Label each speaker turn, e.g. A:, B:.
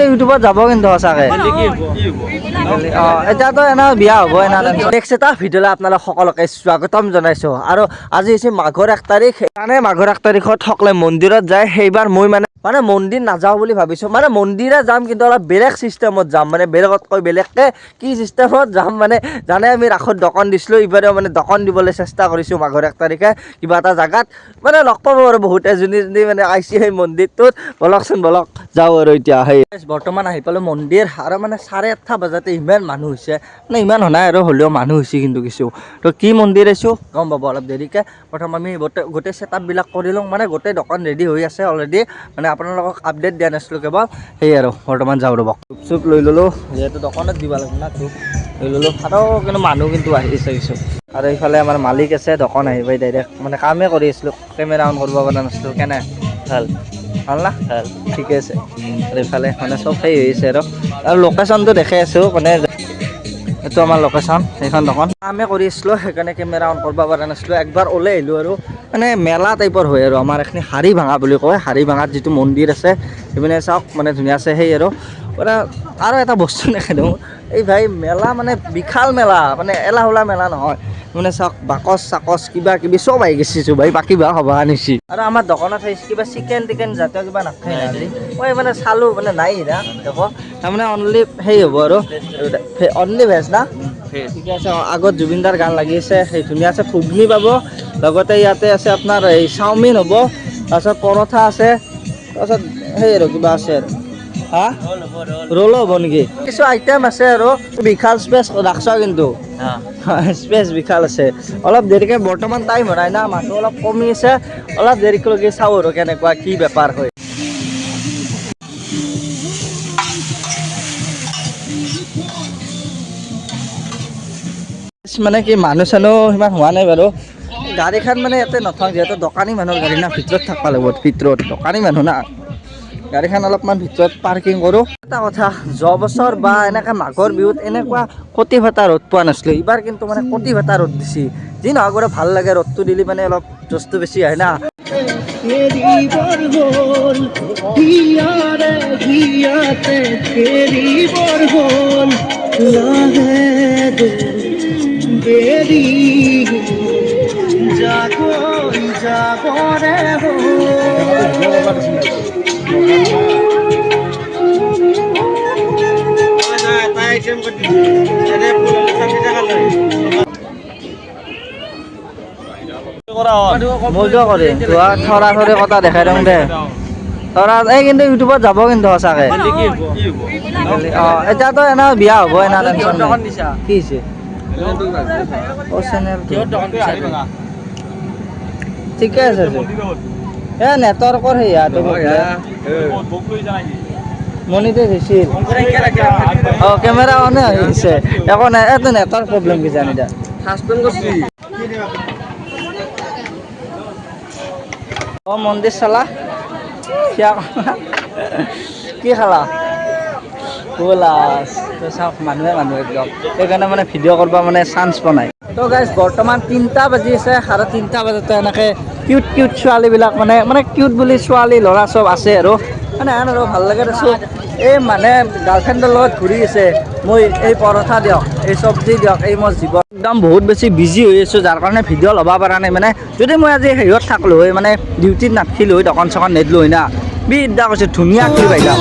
A: কিন্তু ইউটিউবত যাব কিন্তু সঁচাকৈ এতিয়াতো এনে বিয়া হ'ব এনে নেক্সট এটা ভিডিঅ'লৈ আপোনালোক সকলোকে স্বাগতম জনাইছোঁ। আৰু আজি হৈছে মাঘৰ 1 তাৰিখ। মানে মাঘৰ 1 তাৰিখত সকলোৱে মন্দিৰত যায়। সেইবাৰ মই মানে মন্দিৰ নাযাওঁ বুলি ভাবিছোঁ। মানে মন্দিৰে যাম কিন্তু অলপ বেলেগ চিষ্টেমত যাম, মানে বেলেগতকৈ বেলেগকৈ কি চিষ্টেমত যাম মানে জানে আমি ৰাসত দোকান দিছিলোঁ, এইবাৰেও মানে দোকান দিবলৈ চেষ্টা কৰিছোঁ মাঘৰ 1 তাৰিখে কিবা এটা জেগাত মানে লগ পাব আৰু বহুতে যোনে মানে আহিছে সেই মন্দিৰটোত। বলকচোন বলক যাওঁ আৰু এতিয়া সেই বৰ্তমান আহি পালোঁ মন্দিৰ। আৰু মানে 8:30 বজাতে ইমান মানুহ হৈছে, মানে ইমান হোৱা নাই আৰু হ'লেও মানুহ হৈছে কিন্তু কিছু। তো কি মন্দিৰ আহিছোঁ গম পাব অলপ দেৰিকৈ। প্ৰথম আমি গোটেই ছেটআপবিলাক কৰি লওঁ, মানে গোটেই দোকান ৰেডি হৈ আছে অলৰেডি, মানে আপোনালোকক আপডেট দিয়া নাছিলোঁ কেৱল। সেই আৰু বৰ্তমান যাওঁ ৰ'ব। চুপ লৈ ল'লোঁ, যিহেতু দোকানত দিব লাগিব না, চুপ লৈ ল'লোঁ। আৰু কিন্তু মানুহ কিন্তু আহিছে কিছু। আৰু এইফালে আমাৰ মালিক আছে, দোকান আহি পাই ডাইৰেক্ট মানে কামেই কৰি আছিলোঁ, কেমেৰা অন কৰিব পৰা নাছিলোঁ। কেনে ভাল ভাল না ভাল ঠিকে আছে। আৰু এইফালে মানে চব সেই হৈ আছে আৰু লোকেশ্যনটো দেখাই আছোঁ, মানে এইটো আমাৰ লোকেশ্যন, সেইখন দোকান কামেই কৰি আছিলোঁ, সেইকাৰণে কেমেৰা অন কৰিব পৰা নাছিলোঁ। একবাৰ ওলাই আহিলোঁ আৰু মানে মেলা টাইপৰ হয় আৰু আমাৰ এইখিনি হাৰি ভাঙা বুলি কয়। হাৰি ভাঙাত যিটো মন্দিৰ আছে সেইপিনে চাওক, মানে ধুনীয়া আছে। সেই মানে আৰু এটা বস্তু দেখাই দিওঁ, এই ভাই মেলা মানে বিশাল মেলা, মানে এলা হোলা মেলা নহয়। মানে চাওক বাকচ চাকচ কিবা কিবি চব আহি গৈছোঁ ভাই, বাকী বা হ'ব আনিছি। আৰু আমাৰ দোকানত আহিছে কিবা চিকেন টিকেন জাতীয় কিবা নাখায় না আজি। মই মানে চালোঁ মানে নাই না দেখো, তাৰমানে অনলি সেই হ'ব আৰু অনলি ভেজ না ঠিকে আছে। আগত জুবিনদাৰ গান লাগি আছে, সেই ধুনীয়া আছে। ঘুগনি পাব, লগতে ইয়াতে আছে আপোনাৰ এই চাওমিন হ'ব, তাৰপিছত পৰঠা আছে, তাৰপিছত সেই আৰু কিবা আছে আৰু হা ৰোলো হ'ব নেকি, কিছু আইটেম আছে আৰু বিশাল স্পেচ ৰাখছা কিন্তু স্পেচ বিশাল আছে। অলপ দেৰিকৈ বৰ্তমান টাইম হোৱা নাই না, মানুহ অলপ কমি আছে, অলপ দেৰিকৈ চাওঁ আৰু কেনেকুৱা কি বেপাৰ হয়। মানে কি মানুহ চানুহ সিমান হোৱা নাই বাৰু। গাড়ীখন মানে ইয়াতে নথওঁ, যিহেতু দোকানী মানুহৰ গাড়ী না, ভিতৰত থাকিব লাগিব, ভিতৰত দোকানী মানুহ না, গাড়ীখন অলপমান ভিতৰত পাৰ্কিং কৰোঁ। এটা কথা, যোৱা বছৰ বা এনেকৈ মাঘৰ বিহুত এনেকুৱা কটি ফটা ৰ'দ পোৱা নাছিলোঁ। এইবাৰ কিন্তু মানে কটি ফটা ৰ'দ দিছে। যি নহয় বাৰু ভাল লাগে, ৰ'দটো দিলে মানে অলপ জোচটো বেছি হয় না। মজা কৰে থৰা থৰি কথা দেখাই দিওঁ দে ধৰা এই কিন্তু ইউটিউবত যাব কিন্তু সঁচাকৈ। এতিয়াতো এনে বিয়া হ'ব এনে টেনশ্যন কি হৈছে ঠিকে আছে এই নেটৱৰ্কৰ সেয়াটো মনিটাইজ হৈছিল। অঁ কেমেৰা অনে হৈছে একো নাই, এইটো নেটৱৰ্ক প্ৰব্লেম কিজানি এতিয়া অঁ মন্দিৰ চালা কি খালা চাওক মানুহে একদম, সেইকাৰণে মানে ভিডিঅ' কৰিব মানে চান্স পোৱা নাই। তো গাইজ বৰ্তমান 3টা বাজি আছে, আৰু 3টা বজাতে এনেকৈ কিউট ছোৱালীবিলাক মানে কিউট বুলি ছোৱালী ল'ৰা চব আছে আৰু মানে আৰু ভাল লাগে দেছোঁ। এই মানে গাৰ্লফ্ৰেণ্ডৰ লগত ঘূৰি আছে, মই এই পৰঠা দিয়ক, এই চব্জি দিয়ক, এই মোৰ জীৱন একদম বহুত বেছি বিজি হৈ আছোঁ, যাৰ কাৰণে ভিডিঅ' ল'ব পৰা নাই। মানে যদি মই আজি হেৰিয়ত থাকলোঁ হয়, মানে ডিউটিত নাথাকিলোঁ হয়, দোকান চোকান নেদলোঁ হয় না, বিদ্যা কৈছে ধুনীয়া ক্লিপ আহিলা।